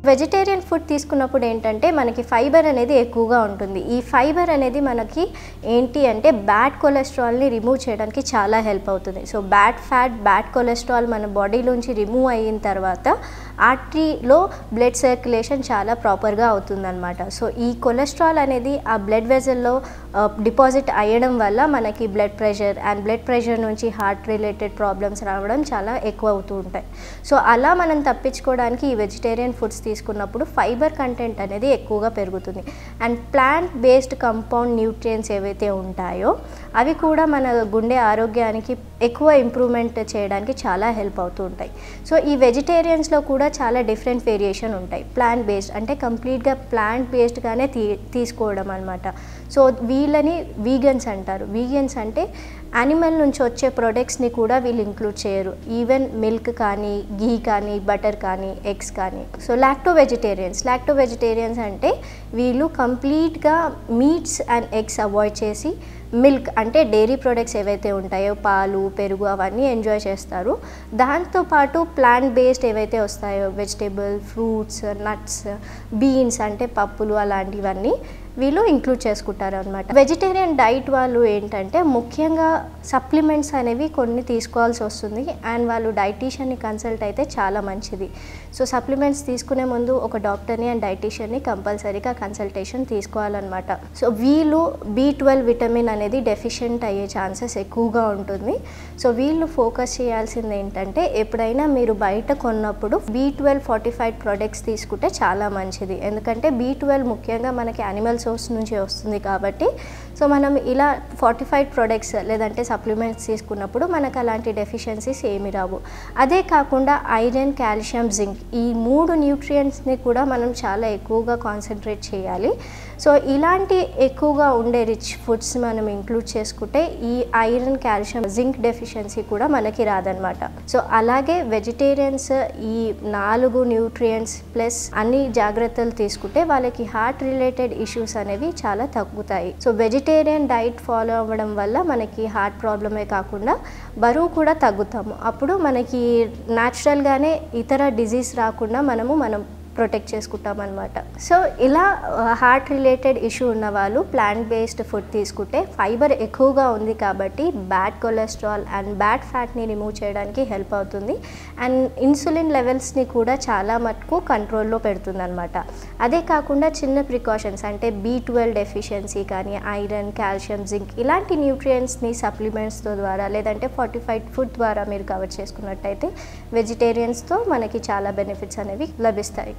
Vegetarian food తీసుకున్నప్పుడు ఏంటంటే మనకి ఫైబర్ అనేది ఎక్కువగా ఉంటుంది. ఈ ఫైబర్ అనేది మనకి ఏంటి అంటే బ్యాడ్ కొలెస్ట్రాల్ని రిమూవ్ చేయడానికి చాలా హెల్ప్ అవుతుంది. So bad fat, bad cholesterol మన బాడీలోంచి రిమూవ్ అయిన తర్వాత ఆర్టరీలో బ్లడ్ సర్క్యులేషన్ చాలా ప్రాపర్గా అవుతుందన్నమాట. సో ఈ కొలెస్ట్రాల్ అనేది ఆ బ్లడ్ వెజల్లో డిపాజిట్ అయ్యడం వల్ల మనకి బ్లడ్ ప్రెషర్ నుంచి హార్ట్ రిలేటెడ్ ప్రాబ్లమ్స్ రావడం చాలా ఎక్కువ అవుతూ ఉంటాయి. సో అలా మనం తప్పించుకోవడానికి ఈ వెజిటేరియన్ ఫుడ్స్ తీసుకున్నప్పుడు ఫైబర్ కంటెంట్ అనేది ఎక్కువగా పెరుగుతుంది. And plant based compound nutrients ఏవైతే ఉంటాయో అవి కూడా మన గుండె ఆరోగ్యానికి ఎక్కువ ఇంప్రూవ్మెంట్ చేయడానికి చాలా హెల్ప్ అవుతూ ఉంటాయి. సో ఈ వెజిటేరియన్స్లో కూడా చాలా డిఫరెంట్ వేరియేషన్ ఉంటాయి. ప్లాంట్ బేస్డ్ అంటే కంప్లీట్గా ప్లాంట్ బేస్డ్గానే తీసుకోవడం అనమాట. సో వీళ్ళని వీగన్స్ అంటారు. వీగన్స్ అంటే యానిమల్ నుంచి వచ్చే ప్రొడక్ట్స్ని కూడా వీళ్ళు ఇంక్లూడ్ చేయరు. ఈవెన్ మిల్క్ కానీ, ఘీ కానీ, బటర్ కానీ, ఎగ్స్ కానీ. సో లాక్టో వెజిటేరియన్స్ అంటే వీళ్ళు కంప్లీట్గా మీట్స్ అండ్ ఎగ్స్ అవాయిడ్ చేసి మిల్క్ అంటే డైరీ ప్రొడక్ట్స్ ఏవైతే ఉంటాయో పాలు, పెరుగు అవన్నీ ఎంజాయ్ చేస్తారు. దాంతోపాటు ప్లాంట్ బేస్డ్ ఏవైతే వస్తాయో వెజిటేబుల్, ఫ్రూట్స్, నట్స్, బీన్స్ అంటే పప్పులు అలాంటివన్నీ వీళ్ళు ఇంక్లూడ్ చేసుకుంటారు అనమాట. వెజిటేరియన్ డైట్ వాళ్ళు ఏంటంటే ముఖ్యంగా సప్లిమెంట్స్ అనేవి కొన్ని తీసుకోవాల్సి వస్తుంది. అండ్ వాళ్ళు డైటీషియన్ని కన్సల్ట్ అయితే చాలా మంచిది. సో సప్లిమెంట్స్ తీసుకునే ముందు ఒక డాక్టర్ని అండ్ డైటీషియన్ని కంపల్సరీగా కన్సల్టేషన్ తీసుకోవాలన్నమాట. సో వీళ్ళు B12 విటమిన్ అనేది డెఫిషియెంట్ అయ్యే ఛాన్సెస్ ఎక్కువగా ఉంటుంది. సో వీళ్ళు ఫోకస్ చేయాల్సింది ఏంటంటే ఎప్పుడైనా మీరు బయట కొన్నప్పుడు B12 ఫార్టిఫైడ్ ప్రొడక్ట్స్ తీసుకుంటే చాలా మంచిది. ఎందుకంటే B12 ముఖ్యంగా మనకి యానిమల్ సోర్స్ నుంచి వస్తుంది కాబట్టి సో మనం ఇలా ఫార్టిఫైడ్ ప్రొడక్ట్స్ లేదంటే సప్లిమెంట్స్ తీసుకున్నప్పుడు మనకు అలాంటి డెఫిషియన్సీస్ ఏమి రావు. అదే కాకుండా ఐరన్, కాల్షియం, జింక్ ఈ 3 న్యూట్రియంట్స్ని కూడా మనం చాలా ఎక్కువగా కాన్సన్ట్రేట్ చేయాలి. సో ఇలాంటి ఎక్కువగా ఉండే రిచ్ ఫుడ్స్ మనం ఇంక్లూడ్ చేసుకుంటే ఈ ఐరన్, కాల్షియం, జింక్ డెఫిషియన్సీ కూడా మనకి రాదనమాట. సో అలాగే వెజిటేరియన్స్ ఈ 4 న్యూట్రియంట్స్ ప్లస్ అన్ని జాగ్రత్తలు తీసుకుంటే వాళ్ళకి హార్ట్ రిలేటెడ్ ఇష్యూస్ అనేవి చాలా తగ్గుతాయి. సో వెజిటేరియన్ డైట్ ఫాలో అవ్వడం వల్ల మనకి హార్ట్ ప్రాబ్లమే కాకుండా బరువు కూడా తగ్గుతాము. అప్పుడు మనకి న్యాచురల్గానే ఇతర డిజీజ్ రాకుండా మనం ప్రొటెక్ట్ చేసుకుంటాం అనమాట. సో ఇలా హార్ట్ రిలేటెడ్ ఇష్యూ ఉన్న వాళ్ళు ప్లాంట్ బేస్డ్ ఫుడ్ తీసుకుంటే ఫైబర్ ఎక్కువగా ఉంది కాబట్టి బ్యాడ్ కొలెస్ట్రాల్ అండ్ బ్యాడ్ ఫ్యాట్ని రిమూవ్ చేయడానికి హెల్ప్ అవుతుంది. అండ్ ఇన్సులిన్ లెవెల్స్ని కూడా చాలా మటుకు కంట్రోల్లో పెడుతుంది అనమాట. అదే కాకుండా చిన్న ప్రికాషన్స్ అంటే B12 డెఫిషియన్సీ కానీ, ఐరన్, కాల్షియం, జింక్ ఇలాంటి న్యూట్రియంట్స్ని సప్లిమెంట్స్తో ద్వారా లేదంటే ఫార్టిఫైడ్ ఫుడ్ ద్వారా మీరు కవర్ చేసుకున్నట్టయితే వెజిటేరియన్స్తో మనకి చాలా బెనిఫిట్స్ అనేవి లభిస్తాయి.